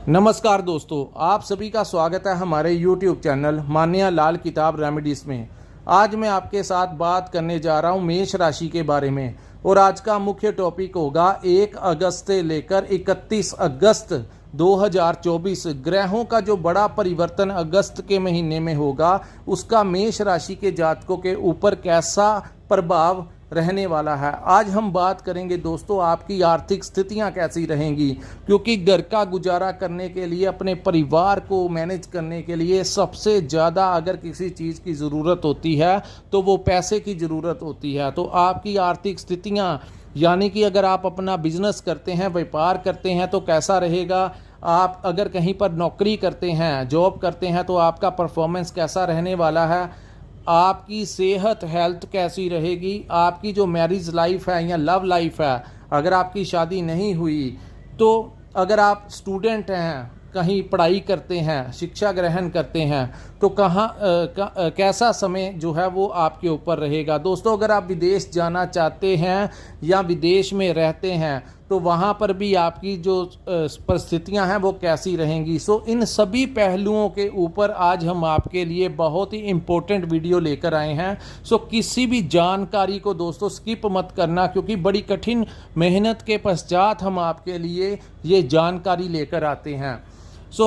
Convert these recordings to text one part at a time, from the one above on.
नमस्कार दोस्तों, आप सभी का स्वागत है हमारे YouTube चैनल मान्या लाल किताब रेमेडीज़ में। आज मैं आपके साथ बात करने जा रहा हूं मेष राशि के बारे में और आज का मुख्य टॉपिक होगा 1 अगस्त से लेकर 31 अगस्त 2024 ग्रहों का जो बड़ा परिवर्तन अगस्त के महीने में होगा उसका मेष राशि के जातकों के ऊपर कैसा प्रभाव रहने वाला है। आज हम बात करेंगे दोस्तों आपकी आर्थिक स्थितियां कैसी रहेंगी, क्योंकि घर का गुजारा करने के लिए, अपने परिवार को मैनेज करने के लिए सबसे ज़्यादा अगर किसी चीज़ की ज़रूरत होती है तो वो पैसे की ज़रूरत होती है। तो आपकी आर्थिक स्थितियां, यानी कि अगर आप अपना बिजनेस करते हैं, व्यापार करते हैं तो कैसा रहेगा, आप अगर कहीं पर नौकरी करते हैं, जॉब करते हैं तो आपका परफॉर्मेंस कैसा रहने वाला है, आपकी सेहत हेल्थ कैसी रहेगी, आपकी जो मैरिज लाइफ है या लव लाइफ है, अगर आपकी शादी नहीं हुई तो, अगर आप स्टूडेंट हैं, कहीं पढ़ाई करते हैं, शिक्षा ग्रहण करते हैं तो कैसा समय जो है वो आपके ऊपर रहेगा। दोस्तों, अगर आप विदेश जाना चाहते हैं या विदेश में रहते हैं तो वहाँ पर भी आपकी जो परिस्थितियाँ हैं वो कैसी रहेंगी। इन सभी पहलुओं के ऊपर आज हम आपके लिए बहुत ही इम्पोर्टेंट वीडियो लेकर आए हैं। किसी भी जानकारी को दोस्तों स्किप मत करना, क्योंकि बड़ी कठिन मेहनत के पश्चात हम आपके लिए ये जानकारी लेकर आते हैं।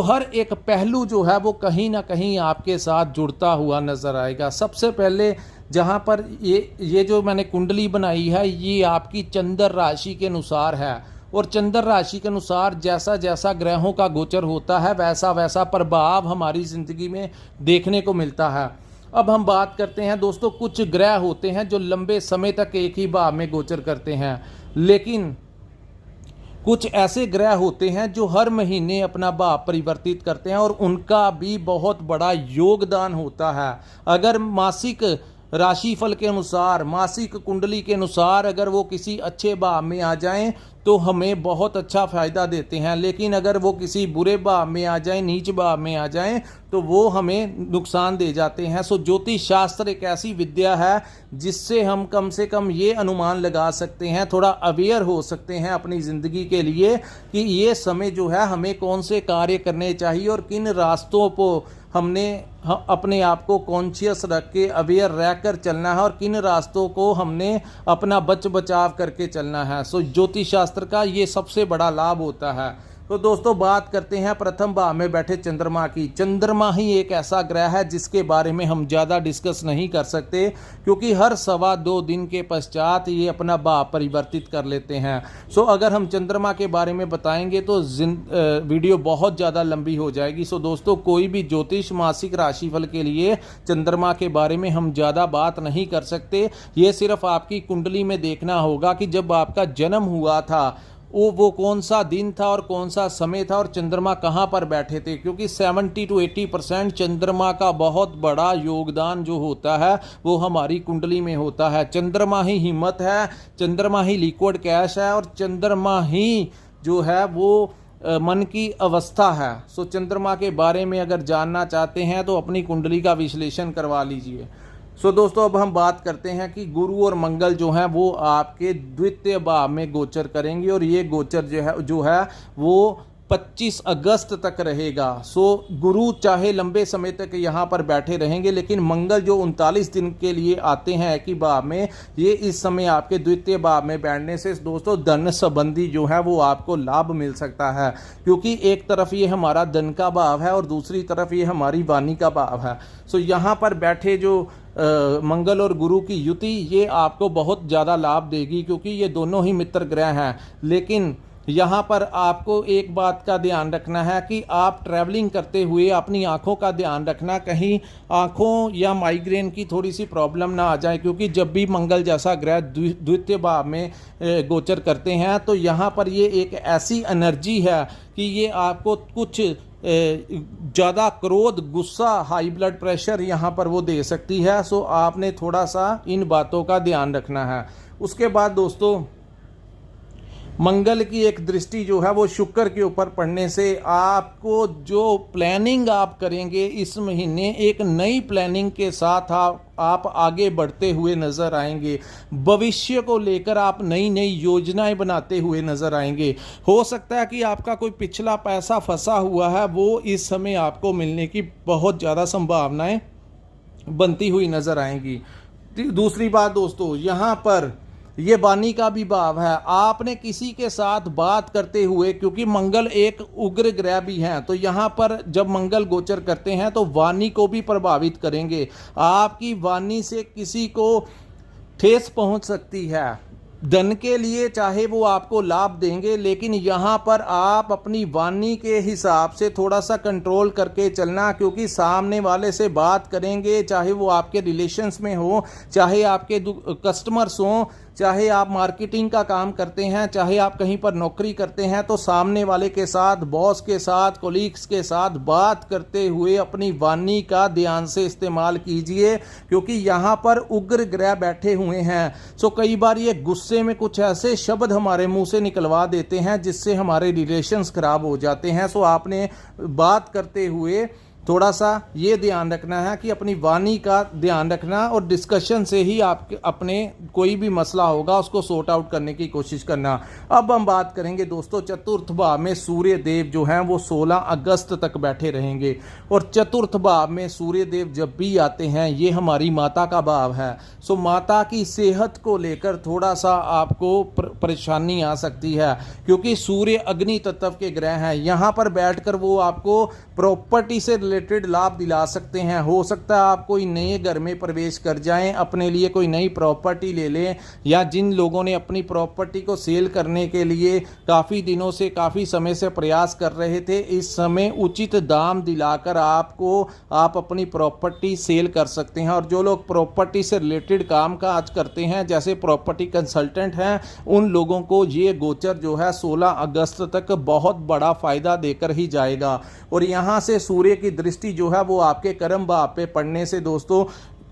हर एक पहलू जो है वो कहीं ना कहीं आपके साथ जुड़ता हुआ नज़र आएगा। सबसे पहले जहाँ पर ये जो मैंने कुंडली बनाई है ये आपकी चंद्र राशि के अनुसार है, और चंद्र राशि के अनुसार जैसा जैसा ग्रहों का गोचर होता है वैसा वैसा प्रभाव हमारी ज़िंदगी में देखने को मिलता है। अब हम बात करते हैं दोस्तों, कुछ ग्रह होते हैं जो लंबे समय तक एक ही भाव में गोचर करते हैं, लेकिन कुछ ऐसे ग्रह होते हैं जो हर महीने अपना भाव परिवर्तित करते हैं और उनका भी बहुत बड़ा योगदान होता है। अगर मासिक राशिफल के अनुसार, मासिक कुंडली के अनुसार अगर वो किसी अच्छे भाव में आ जाएं तो हमें बहुत अच्छा फ़ायदा देते हैं, लेकिन अगर वो किसी बुरे भाव में आ जाएं, नीच भाव में आ जाएं तो वो हमें नुकसान दे जाते हैं। ज्योतिष शास्त्र एक ऐसी विद्या है जिससे हम कम से कम ये अनुमान लगा सकते हैं, थोड़ा अवेयर हो सकते हैं अपनी ज़िंदगी के लिए कि ये समय जो है हमें कौन से कार्य करने चाहिए और किन रास्तों को हमने अपने आप को कॉन्शियस रख के अवेयर रह कर चलना है और किन रास्तों को हमने अपना बचाव करके चलना है। ज्योतिष शास्त्र का ये सबसे बड़ा लाभ होता है। तो दोस्तों, बात करते हैं प्रथम भाव में बैठे चंद्रमा की। चंद्रमा ही एक ऐसा ग्रह है जिसके बारे में हम ज़्यादा डिस्कस नहीं कर सकते, क्योंकि हर 2.25 दिन के पश्चात ये अपना भाव परिवर्तित कर लेते हैं। अगर हम चंद्रमा के बारे में बताएंगे तो वीडियो बहुत ज़्यादा लंबी हो जाएगी। दोस्तों, कोई भी ज्योतिष मासिक राशिफल के लिए चंद्रमा के बारे में हम ज़्यादा बात नहीं कर सकते। ये सिर्फ आपकी कुंडली में देखना होगा कि जब आपका जन्म हुआ था वो कौन सा दिन था और कौन सा समय था और चंद्रमा कहाँ पर बैठे थे, क्योंकि 70 to 80% चंद्रमा का बहुत बड़ा योगदान जो होता है वो हमारी कुंडली में होता है। चंद्रमा ही हिम्मत है, चंद्रमा ही लिक्विड कैश है और चंद्रमा ही जो है वो मन की अवस्था है। चंद्रमा के बारे में अगर जानना चाहते हैं तो अपनी कुंडली का विश्लेषण करवा लीजिए। दोस्तों, अब हम बात करते हैं कि गुरु और मंगल जो हैं वो आपके द्वितीय भाव में गोचर करेंगे और ये गोचर जो है वो 25 अगस्त तक रहेगा। गुरु चाहे लंबे समय तक यहाँ पर बैठे रहेंगे, लेकिन मंगल जो 39 दिन के लिए आते हैं एक ही भाव में, ये इस समय आपके द्वितीय भाव में बैठने से दोस्तों धन संबंधी जो है वो आपको लाभ मिल सकता है, क्योंकि एक तरफ ये हमारा धन का भाव है और दूसरी तरफ ये हमारी वाणी का भाव है। यहाँ पर बैठे जो मंगल और गुरु की युति ये आपको बहुत ज़्यादा लाभ देगी, क्योंकि ये दोनों ही मित्र ग्रह हैं। लेकिन यहाँ पर आपको एक बात का ध्यान रखना है कि आप ट्रैवलिंग करते हुए अपनी आँखों का ध्यान रखना, कहीं आँखों या माइग्रेन की थोड़ी सी प्रॉब्लम ना आ जाए, क्योंकि जब भी मंगल जैसा ग्रह द्वितीय भाव में गोचर करते हैं तो यहाँ पर ये एक ऐसी एनर्जी है कि ये आपको कुछ ज़्यादा क्रोध, गुस्सा, हाई ब्लड प्रेशर यहाँ पर वो दे सकती है। आपने थोड़ा सा इन बातों का ध्यान रखना है। उसके बाद दोस्तों, मंगल की एक दृष्टि जो है वो शुक्र के ऊपर पड़ने से आपको जो प्लानिंग आप करेंगे इस महीने, एक नई प्लानिंग के साथ आप आगे बढ़ते हुए नज़र आएंगे। भविष्य को लेकर आप नई नई योजनाएं बनाते हुए नज़र आएंगे। हो सकता है कि आपका कोई पिछला पैसा फंसा हुआ है, वो इस समय आपको मिलने की बहुत ज़्यादा संभावनाएं बनती हुई नज़र आएंगी। दूसरी बात दोस्तों, यहाँ पर ये वाणी का भी भाव है। आपने किसी के साथ बात करते हुए, क्योंकि मंगल एक उग्र ग्रह भी हैं, तो यहाँ पर जब मंगल गोचर करते हैं तो वाणी को भी प्रभावित करेंगे। आपकी वाणी से किसी को ठेस पहुँच सकती है। धन के लिए चाहे वो आपको लाभ देंगे, लेकिन यहाँ पर आप अपनी वाणी के हिसाब से थोड़ा सा कंट्रोल करके चलना, क्योंकि सामने वाले से बात करेंगे, चाहे वो आपके रिलेशंस में हो, चाहे आपके कस्टमर्स हों, चाहे आप मार्केटिंग का काम करते हैं, चाहे आप कहीं पर नौकरी करते हैं, तो सामने वाले के साथ, बॉस के साथ, कोलीग्स के साथ बात करते हुए अपनी वाणी का ध्यान से इस्तेमाल कीजिए, क्योंकि यहाँ पर उग्र ग्रह बैठे हुए हैं। सो कई बार ये गुस्से में कुछ ऐसे शब्द हमारे मुंह से निकलवा देते हैं जिससे हमारे रिलेशंस खराब हो जाते हैं। सो आपने बात करते हुए थोड़ा सा ये ध्यान रखना है कि अपनी वाणी का ध्यान रखना, और डिस्कशन से ही आप अपने कोई भी मसला होगा उसको सॉर्ट आउट करने की कोशिश करना। अब हम बात करेंगे दोस्तों, चतुर्थ भाव में सूर्य देव जो हैं वो 16 अगस्त तक बैठे रहेंगे। और चतुर्थ भाव में सूर्य देव जब भी आते हैं, ये हमारी माता का भाव है। सो माता की सेहत को लेकर थोड़ा सा आपको परेशानी आ सकती है, क्योंकि सूर्य अग्नि तत्व के ग्रह हैं। यहाँ पर बैठकर वो आपको प्रॉपर्टी से रिलेटेड लाभ दिला सकते हैं। हो सकता है आप कोई नए घर में प्रवेश कर जाएं, अपने लिए कोई नई प्रॉपर्टी ले लें, या जिन लोगों ने अपनी प्रॉपर्टी को सेल करने के लिए काफ़ी दिनों से, काफ़ी समय से प्रयास कर रहे थे, इस समय उचित दाम दिलाकर आप अपनी प्रॉपर्टी सेल कर सकते हैं। और जो लोग प्रॉपर्टी से रिलेटेड काम काज करते हैं, जैसे प्रॉपर्टी कंसल्टेंट हैं, उन लोगों को ये गोचर जो है 16 अगस्त तक बहुत बड़ा फायदा देकर ही जाएगा। और यहाँ से सूर्य की दृष्टि जो है वो आपके कर्म भाव पे पड़ने से दोस्तों,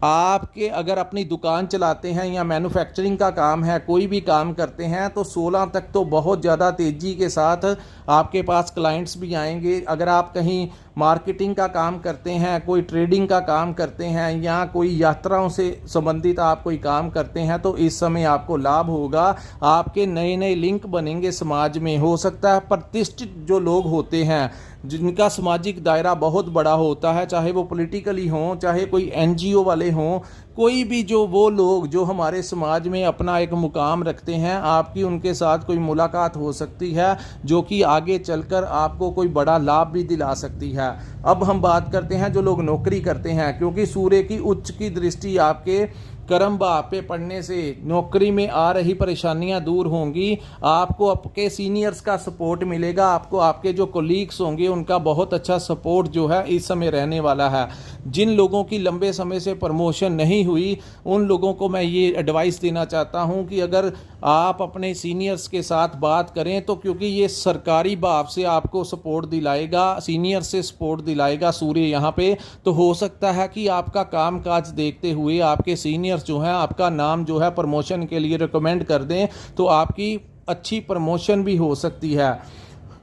आपके अगर अपनी दुकान चलाते हैं या मैन्युफैक्चरिंग का काम है, कोई भी काम करते हैं, तो 16 तक तो बहुत ज़्यादा तेज़ी के साथ आपके पास क्लाइंट्स भी आएंगे। अगर आप कहीं मार्केटिंग का काम करते हैं, कोई ट्रेडिंग का काम करते हैं, या कोई यात्राओं से संबंधित आप कोई काम करते हैं, तो इस समय आपको लाभ होगा। आपके नए नए लिंक बनेंगे समाज में। हो सकता है प्रतिष्ठित जो लोग होते हैं, जिनका सामाजिक दायरा बहुत बड़ा होता है, चाहे वो पॉलिटिकली हों, चाहे कोई एनजीओ वाले हों, कोई भी जो वो लोग जो हमारे समाज में अपना एक मुकाम रखते हैं, आपकी उनके साथ कोई मुलाकात हो सकती है जो कि आगे चलकर आपको कोई बड़ा लाभ भी दिला सकती है। अब हम बात करते हैं जो लोग नौकरी करते हैं, क्योंकि सूर्य की उच्च की दृष्टि आपके कर्म भाव पे पड़ने से नौकरी में आ रही परेशानियां दूर होंगी। आपको आपके सीनियर्स का सपोर्ट मिलेगा, आपको आपके जो कोलीग्स होंगे उनका बहुत अच्छा सपोर्ट जो है इस समय रहने वाला है। जिन लोगों की लंबे समय से प्रमोशन नहीं हुई, उन लोगों को मैं ये एडवाइस देना चाहता हूं कि अगर आप अपने सीनियर्स के साथ बात करें, तो क्योंकि ये सरकारी भाव से आपको सपोर्ट दिलाएगा, सीनियर से सपोर्ट दिलाएगा सूर्य यहाँ पे, तो हो सकता है कि आपका काम काज देखते हुए आपके सीनियर्स जो हैं आपका नाम जो है प्रमोशन के लिए रिकमेंड कर दें, तो आपकी अच्छी प्रमोशन भी हो सकती है।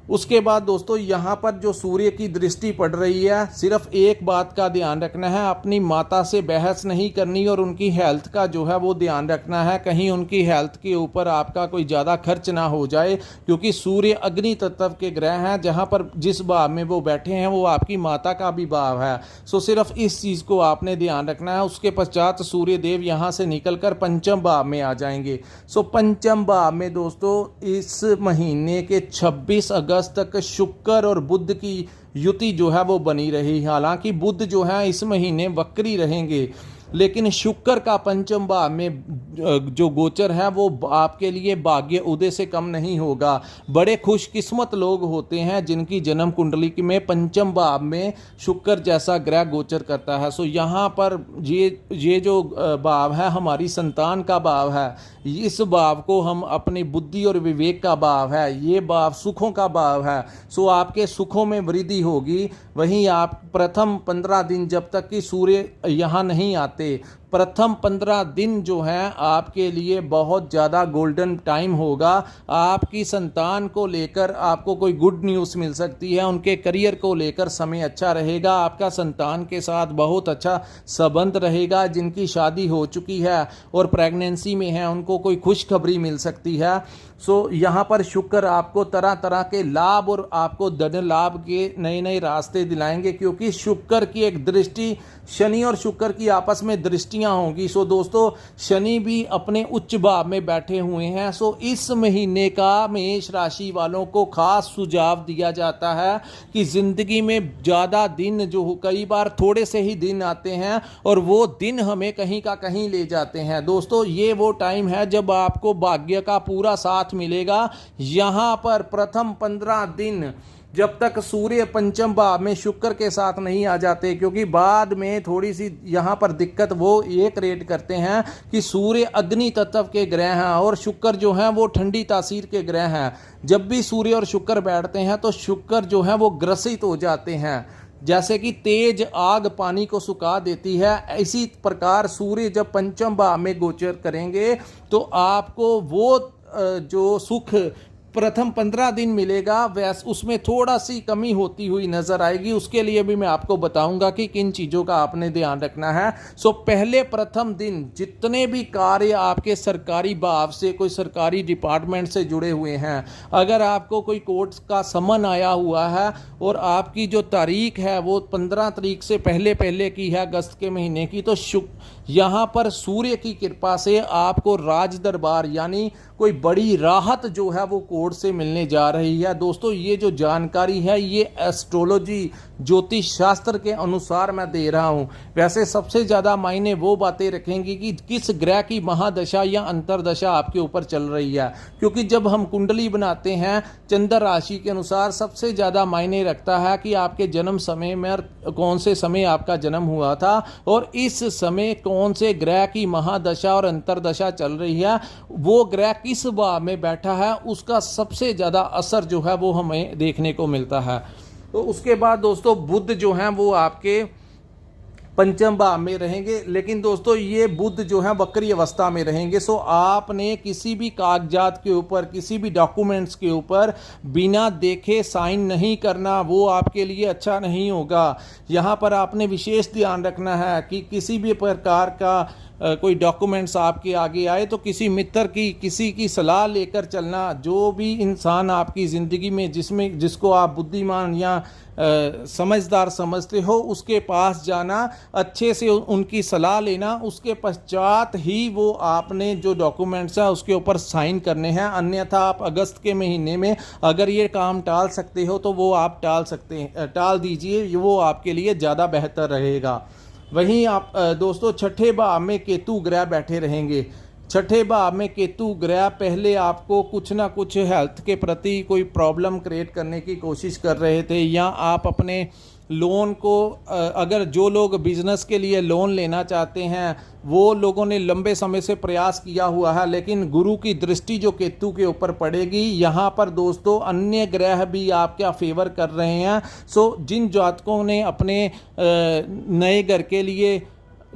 उसके बाद दोस्तों, यहाँ पर जो सूर्य की दृष्टि पड़ रही है, सिर्फ एक बात का ध्यान रखना है, अपनी माता से बहस नहीं करनी और उनकी हेल्थ का जो है वो ध्यान रखना है, कहीं उनकी हेल्थ के ऊपर आपका कोई ज़्यादा खर्च ना हो जाए, क्योंकि सूर्य अग्नि तत्व के ग्रह हैं। जहाँ पर जिस भाव में वो बैठे हैं वो आपकी माता का भी भाव है। सो सिर्फ इस चीज़ को आपने ध्यान रखना है। उसके पश्चात सूर्य देव यहाँ से निकलकर पंचम भाव में आ जाएंगे। सो पंचम भाव में दोस्तों इस महीने के 26 अगस्त तक शुक्र और बुध की युति जो है वो बनी रही। हालांकि बुध जो है इस महीने वक्री रहेंगे, लेकिन शुक्र का पंचम भाव में जो गोचर है वो आपके लिए भाग्य उदय से कम नहीं होगा। बड़े खुशकिस्मत लोग होते हैं जिनकी जन्म कुंडली में पंचम भाव में शुक्र जैसा ग्रह गोचर करता है। सो यहाँ पर ये जो भाव है हमारी संतान का भाव है। इस भाव को हम अपनी बुद्धि और विवेक का भाव है, ये भाव सुखों का भाव है। सो आपके सुखों में वृद्धि होगी। वहीं आप प्रथम 15 दिन जब तक कि सूर्य यहाँ नहीं आते, प्रथम 15 दिन जो हैं आपके लिए बहुत ज़्यादा गोल्डन टाइम होगा। आपकी संतान को लेकर आपको कोई गुड न्यूज़ मिल सकती है, उनके करियर को लेकर समय अच्छा रहेगा। आपका संतान के साथ बहुत अच्छा संबंध रहेगा। जिनकी शादी हो चुकी है और प्रेगनेंसी में है उनको कोई खुशखबरी मिल सकती है। सो यहाँ पर शुक्र आपको तरह तरह के लाभ और आपको धन लाभ के नए नए रास्ते दिलाएंगे, क्योंकि शुक्र की एक दृष्टि, शनि और शुक्र की आपस में दृष्टियां होंगी। सो दोस्तों, शनि भी अपने उच्च भाव में बैठे हुए हैं। सो इस महीने का मेष राशि वालों को खास सुझाव दिया जाता है कि जिंदगी में ज़्यादा दिन जो कई बार थोड़े से ही दिन आते हैं और वो दिन हमें कहीं का कहीं ले जाते हैं। दोस्तों, ये वो टाइम है जब आपको भाग्य का पूरा साथ मिलेगा। यहाँ पर प्रथम 15 दिन जब तक सूर्य पंचम भाव में शुक्र के साथ नहीं आ जाते, क्योंकि बाद में थोड़ी सी यहाँ पर दिक्कत वो ये क्रिएट करते हैं कि सूर्य अग्नि तत्व के ग्रह हैं और शुक्र जो है वो ठंडी तासीर के ग्रह हैं। जब भी सूर्य और शुक्र बैठते हैं तो शुक्र जो है वो ग्रसित हो जाते हैं। जैसे कि तेज आग पानी को सुखा देती है, इसी प्रकार सूर्य जब पंचम भाव में गोचर करेंगे तो आपको वो जो सुख प्रथम 15 दिन मिलेगा वैस उसमें थोड़ा सी कमी होती हुई नजर आएगी। उसके लिए भी मैं आपको बताऊंगा कि किन चीज़ों का आपने ध्यान रखना है। सो पहले प्रथम दिन जितने भी कार्य आपके सरकारी भाव से, कोई सरकारी डिपार्टमेंट से जुड़े हुए हैं, अगर आपको कोई कोर्ट का समन आया हुआ है और आपकी जो तारीख है वो 15 तारीख से पहले पहले की है अगस्त के महीने की, तो यहाँ पर सूर्य की कृपा से आपको राज दरबार यानी कोई बड़ी राहत जो है वो कोर्ट से मिलने जा रही है। दोस्तों, ये जो जानकारी है ये एस्ट्रोलॉजी ज्योतिष शास्त्र के अनुसार मैं दे रहा हूँ। वैसे सबसे ज़्यादा मायने वो बातें रखेंगी कि किस ग्रह की महादशा या अंतरदशा आपके ऊपर चल रही है, क्योंकि जब हम कुंडली बनाते हैं चंद्र राशि के अनुसार सबसे ज़्यादा मायने रखता है कि आपके जन्म समय में कौन से समय आपका जन्म हुआ था और इस समय कौन से ग्रह की महादशा और अंतरदशा चल रही है, वो ग्रह किस भाव में बैठा है, उसका सबसे ज़्यादा असर जो है वो हमें देखने को मिलता है। तो उसके बाद दोस्तों बुध जो हैं वो आपके पंचम भाव में रहेंगे, लेकिन दोस्तों ये बुध जो है वक्री अवस्था में रहेंगे। सो आपने किसी भी कागजात के ऊपर, किसी भी डॉक्यूमेंट्स के ऊपर बिना देखे साइन नहीं करना, वो आपके लिए अच्छा नहीं होगा। यहाँ पर आपने विशेष ध्यान रखना है कि किसी भी प्रकार का कोई डॉक्यूमेंट्स आपके आगे आए तो किसी मित्र की, किसी की सलाह लेकर चलना। जो भी इंसान आपकी ज़िंदगी में जिसको आप बुद्धिमान या समझदार समझते हो उसके पास जाना, अच्छे से उनकी सलाह लेना, उसके पश्चात ही वो आपने जो डॉक्यूमेंट्स है उसके ऊपर साइन करने हैं। अन्यथा आप अगस्त के महीने में अगर ये काम टाल सकते हो तो वो आप टाल दीजिए, वो आपके लिए ज़्यादा बेहतर रहेगा। वहीं आप दोस्तों छठे भाव में केतु ग्रह बैठे रहेंगे। छठे भाव में केतु ग्रह पहले आपको कुछ ना कुछ हेल्थ के प्रति कोई प्रॉब्लम क्रिएट करने की कोशिश कर रहे थे, या आप अपने लोन को, अगर जो लोग बिजनेस के लिए लोन लेना चाहते हैं वो लोगों ने लंबे समय से प्रयास किया हुआ है, लेकिन गुरु की दृष्टि जो केतु के ऊपर पड़ेगी, यहाँ पर दोस्तों अन्य ग्रह भी आपका फेवर कर रहे हैं। सो जिन जातकों ने अपने नए घर के लिए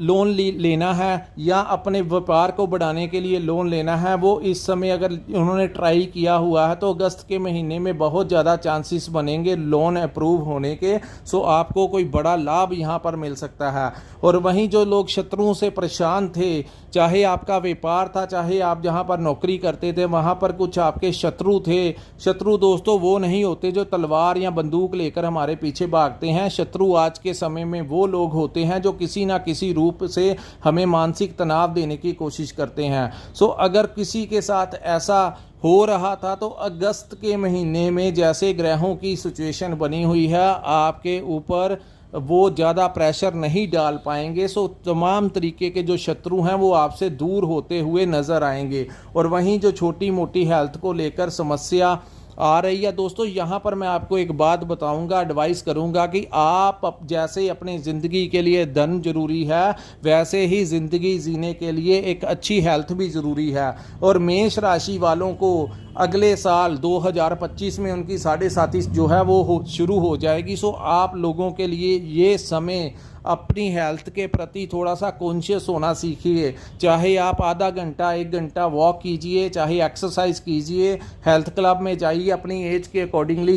लोन लेना है या अपने व्यापार को बढ़ाने के लिए लोन लेना है, वो इस समय अगर उन्होंने ट्राई किया हुआ है तो अगस्त के महीने में बहुत ज़्यादा चांसेस बनेंगे लोन अप्रूव होने के। सो आपको कोई बड़ा लाभ यहाँ पर मिल सकता है। और वहीं जो लोग शत्रुओं से परेशान थे, चाहे आपका व्यापार था, चाहे आप जहाँ पर नौकरी करते थे वहाँ पर कुछ आपके शत्रु थे। शत्रु दोस्तों वो नहीं होते जो तलवार या बंदूक लेकर हमारे पीछे भागते हैं। शत्रु आज के समय में वो लोग होते हैं जो किसी ना किसी रूप से हमें मानसिक तनाव देने की कोशिश करते हैं। सो अगर किसी के साथ ऐसा हो रहा था तो अगस्त के महीने में जैसे ग्रहों की सिचुएशन बनी हुई है, आपके ऊपर वो ज़्यादा प्रेशर नहीं डाल पाएंगे। सो तमाम तरीके के जो शत्रु हैं वो आपसे दूर होते हुए नज़र आएंगे। और वहीं जो छोटी मोटी हेल्थ को लेकर समस्या आ रही है दोस्तों, यहाँ पर मैं आपको एक बात बताऊंगा, एडवाइस करूंगा कि आप जैसे अपनी ज़िंदगी के लिए धन जरूरी है वैसे ही ज़िंदगी जीने के लिए एक अच्छी हेल्थ भी ज़रूरी है। और मेष राशि वालों को अगले साल 2025 में उनकी 37 जो है वो शुरू हो जाएगी। सो आप लोगों के लिए ये समय अपनी हेल्थ के प्रति थोड़ा सा कॉन्शियस होना सीखिए। चाहे आप आधा घंटा 1 घंटा वॉक कीजिए, चाहे एक्सरसाइज कीजिए, हेल्थ क्लब में जाइए, अपनी एज के अकॉर्डिंगली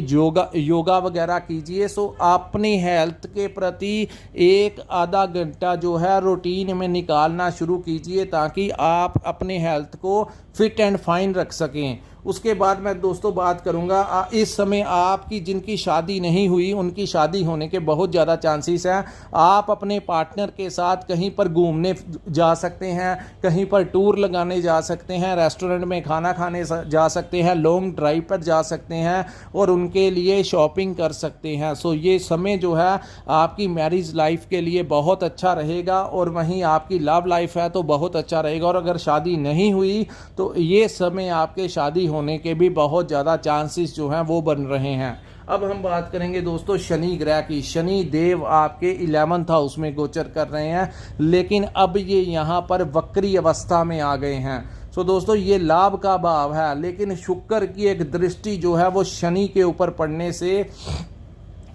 योगा वगैरह कीजिए। सो अपनी हेल्थ के प्रति एक आधा घंटा जो है रूटीन में निकालना शुरू कीजिए ताकि आप अपने हेल्थ को फिट एंड फाइन रख सकें। उसके बाद मैं दोस्तों बात करूंगा, इस समय आपकी जिनकी शादी नहीं हुई उनकी शादी होने के बहुत ज़्यादा चांसेस हैं। आप अपने पार्टनर के साथ कहीं पर घूमने जा सकते हैं, कहीं पर टूर लगाने जा सकते हैं, रेस्टोरेंट में खाना खाने जा सकते हैं, लॉन्ग ड्राइव पर जा सकते हैं और उनके लिए शॉपिंग कर सकते हैं। सो ये समय जो है आपकी मैरिज लाइफ के लिए बहुत अच्छा रहेगा और वहीं आपकी लव लाइफ है तो बहुत अच्छा रहेगा। और अगर शादी नहीं हुई तो ये समय आपके शादी होने के भी बहुत ज़्यादा चांसेस जो हैं वो बन रहे हैं। अब हम बात करेंगे दोस्तों शनि ग्रह की। शनि देव आपके 11th हाउस में गोचर कर रहे हैं, लेकिन अब ये यहाँ पर वक्री अवस्था में आ गए हैं। तो दोस्तों ये लाभ का भाव है, लेकिन शुक्र की एक दृष्टि जो है वो शनि के ऊपर पड़ने से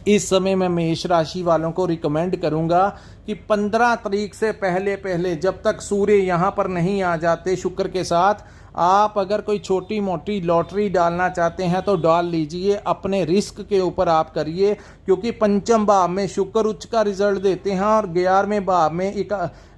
इस समय मैं मेष राशि वालों को रिकमेंड करूंगा कि 15 तारीख से पहले जब तक सूर्य यहाँ पर नहीं आ जाते शुक्र के साथ, आप अगर कोई छोटी मोटी लॉटरी डालना चाहते हैं तो डाल लीजिए, अपने रिस्क के ऊपर आप करिए, क्योंकि पंचम भाव में शुक्र उच्च का रिजल्ट देते हैं और 11वें भाव में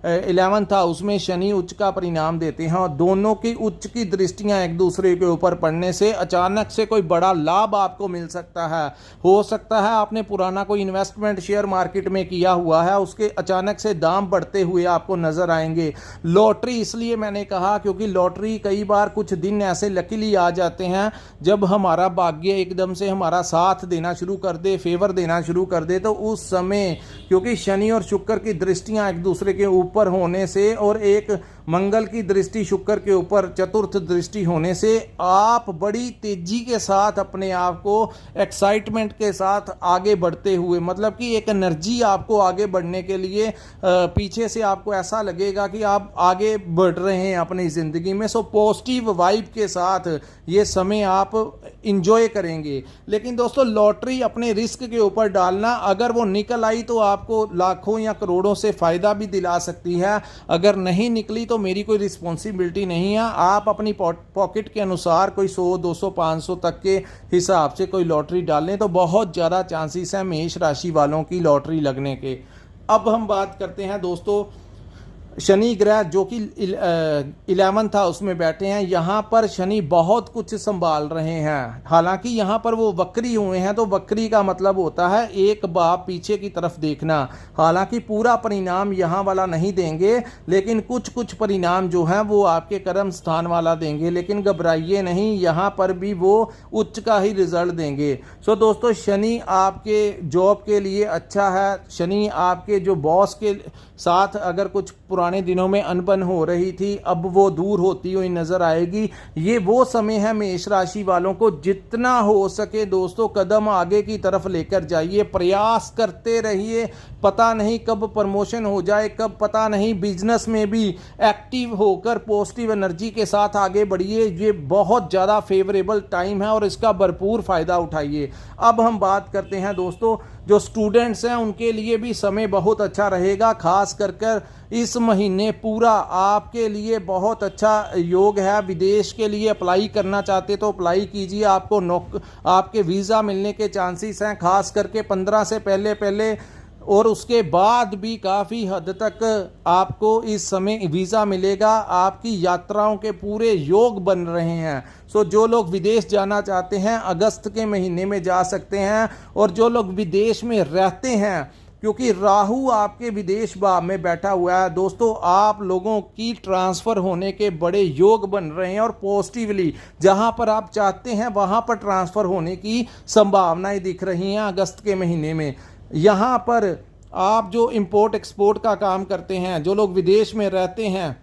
11th हाउस में शनि उच्च का परिणाम देते हैं और दोनों की उच्च की दृष्टियां एक दूसरे के ऊपर पड़ने से अचानक से कोई बड़ा लाभ आपको मिल सकता है। हो सकता है आपने पुराना कोई इन्वेस्टमेंट शेयर मार्केट में किया हुआ है, उसके अचानक से दाम बढ़ते हुए आपको नजर आएंगे। लॉटरी इसलिए मैंने कहा क्योंकि लॉटरी कई बार कुछ दिन ऐसे लकीली आ जाते हैं जब हमारा भाग्य एकदम से हमारा साथ देना शुरू कर दे, फेवर देना शुरू कर दे, तो उस समय क्योंकि शनि और शुक्र की दृष्टियां एक दूसरे के ऊपर होने से और एक मंगल की दृष्टि शुक्र के ऊपर चतुर्थ दृष्टि होने से आप बड़ी तेजी के साथ अपने आप को एक्साइटमेंट के साथ आगे बढ़ते हुए, मतलब कि एक एनर्जी आपको आगे बढ़ने के लिए पीछे से आपको ऐसा लगेगा कि आप आगे बढ़ रहे हैं अपनी ज़िंदगी में। सो पॉजिटिव वाइब के साथ ये समय आप इंजॉय करेंगे। लेकिन दोस्तों लॉटरी अपने रिस्क के ऊपर डालना, अगर वो निकल आई तो आपको लाखों या करोड़ों से फ़ायदा भी दिला सकती है, अगर नहीं निकली तो मेरी कोई रिस्पॉन्सिबिलिटी नहीं है। आप अपनी पॉकेट के अनुसार कोई 100, 200, 500 तक के हिसाब से कोई लॉटरी डालें तो बहुत ज़्यादा चांसेस हैं मेष राशि वालों की लॉटरी लगने के। अब हम बात करते हैं दोस्तों शनि ग्रह जो कि 11th हाउस में बैठे हैं। यहाँ पर शनि बहुत कुछ संभाल रहे हैं, हालांकि यहाँ पर वो वक्री हुए हैं, तो वक्री का मतलब होता है एक बार पीछे की तरफ देखना। हालांकि पूरा परिणाम यहाँ वाला नहीं देंगे, लेकिन कुछ कुछ परिणाम जो हैं वो आपके कर्म स्थान वाला देंगे। लेकिन घबराइए नहीं, यहाँ पर भी वो उच्च का ही रिजल्ट देंगे। सो दोस्तों शनि आपके जॉब के लिए अच्छा है। शनि आपके जो बॉस के साथ अगर कुछ पुराने दिनों में अनबन हो रही थी, अब वो दूर होती हुई नजर आएगी। ये वो समय है मेष राशि वालों को जितना हो सके दोस्तों कदम आगे की तरफ लेकर जाइए, प्रयास करते रहिए। पता नहीं कब प्रमोशन हो जाए, कब पता नहीं बिजनेस में भी एक्टिव होकर पॉजिटिव एनर्जी के साथ आगे बढ़िए। ये बहुत ज़्यादा फेवरेबल टाइम है और इसका भरपूर फ़ायदा उठाइए। अब हम बात करते हैं दोस्तों जो स्टूडेंट्स हैं उनके लिए भी समय बहुत अच्छा रहेगा। खास कर इस महीने पूरा आपके लिए बहुत अच्छा योग है। विदेश के लिए अप्लाई करना चाहते तो अप्लाई कीजिए, आपके वीज़ा मिलने के चांसेस हैं, खास करके 15 से पहले और उसके बाद भी काफ़ी हद तक आपको इस समय वीज़ा मिलेगा। आपकी यात्राओं के पूरे योग बन रहे हैं। सो जो लोग विदेश जाना चाहते हैं अगस्त के महीने में जा सकते हैं, और जो लोग विदेश में रहते हैं क्योंकि राहु आपके विदेश भाव में बैठा हुआ है दोस्तों, आप लोगों की ट्रांसफ़र होने के बड़े योग बन रहे हैं और पॉजिटिवली जहां पर आप चाहते हैं वहां पर ट्रांसफ़र होने की संभावनाएं दिख रही हैं अगस्त के महीने में। यहाँ पर आप जो इंपोर्ट एक्सपोर्ट का काम करते हैं, जो लोग विदेश में रहते हैं,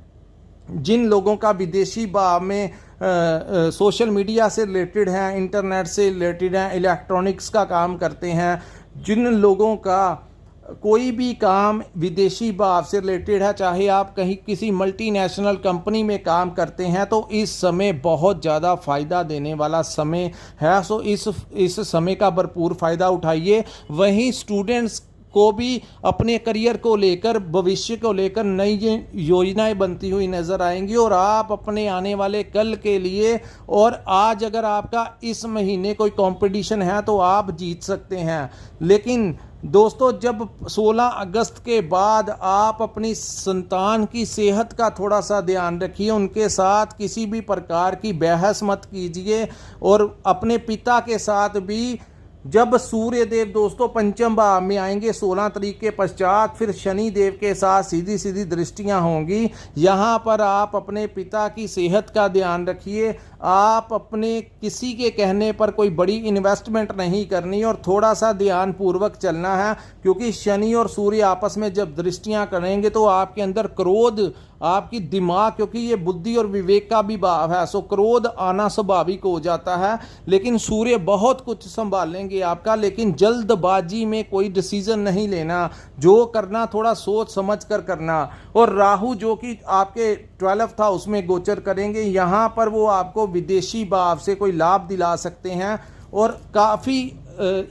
जिन लोगों का विदेशी भाव में सोशल मीडिया से रिलेटेड हैं, इंटरनेट से रिलेटेड हैं, इलेक्ट्रॉनिक्स का काम करते हैं, जिन लोगों का कोई भी काम विदेशी भाव से रिलेटेड है, चाहे आप कहीं किसी मल्टीनेशनल कंपनी में काम करते हैं, तो इस समय बहुत ज़्यादा फ़ायदा देने वाला समय है। सो इस समय का भरपूर फ़ायदा उठाइए। वहीं स्टूडेंट्स को भी अपने करियर को लेकर, भविष्य को लेकर नई योजनाएं बनती हुई नज़र आएंगी और आप अपने आने वाले कल के लिए, और आज अगर आपका इस महीने कोई कंपटीशन है तो आप जीत सकते हैं। लेकिन दोस्तों, जब 16 अगस्त के बाद आप अपनी संतान की सेहत का थोड़ा सा ध्यान रखिए, उनके साथ किसी भी प्रकार की बहस मत कीजिए। और अपने पिता के साथ भी, जब सूर्य देव दोस्तों पंचम भाव में आएंगे 16 तारीख के पश्चात, फिर शनि देव के साथ सीधी सीधी दृष्टियां होंगी। यहाँ पर आप अपने पिता की सेहत का ध्यान रखिए। आप अपने किसी के कहने पर कोई बड़ी इन्वेस्टमेंट नहीं करनी और थोड़ा सा ध्यान पूर्वक चलना है, क्योंकि शनि और सूर्य आपस में जब दृष्टियां करेंगे तो आपके अंदर क्रोध, आपकी दिमाग, क्योंकि ये बुद्धि और विवेक का भी भाव है, सो क्रोध आना स्वाभाविक हो जाता है। लेकिन सूर्य बहुत कुछ संभालेंगे आपका, लेकिन जल्दबाजी में कोई डिसीजन नहीं लेना, जो करना थोड़ा सोच समझ कर करना। और राहु जो कि आपके 12 था उसमें गोचर करेंगे, यहाँ पर वो आपको विदेशी भाव से कोई लाभ दिला सकते हैं। और काफ़ी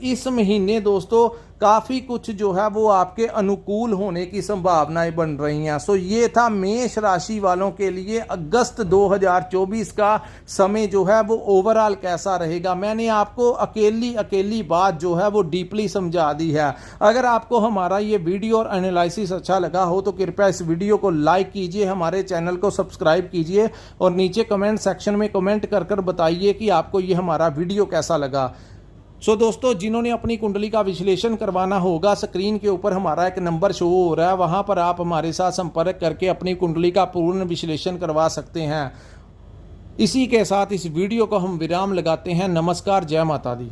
इस महीने दोस्तों काफ़ी कुछ जो है वो आपके अनुकूल होने की संभावनाएं बन रही हैं। सो ये था मेष राशि वालों के लिए अगस्त 2024 का समय जो है वो ओवरऑल कैसा रहेगा। मैंने आपको अकेली बात जो है वो डीपली समझा दी है। अगर आपको हमारा ये वीडियो और एनालिसिस अच्छा लगा हो तो कृपया इस वीडियो को लाइक कीजिए, हमारे चैनल को सब्सक्राइब कीजिए और नीचे कमेंट सेक्शन में कमेंट कर बताइए कि आपको ये हमारा वीडियो कैसा लगा। सो दोस्तों, जिन्होंने अपनी कुंडली का विश्लेषण करवाना होगा, स्क्रीन के ऊपर हमारा एक नंबर शो हो रहा है, वहां पर आप हमारे साथ संपर्क करके अपनी कुंडली का पूर्ण विश्लेषण करवा सकते हैं। इसी के साथ इस वीडियो को हम विराम लगाते हैं। नमस्कार, जय माता दी।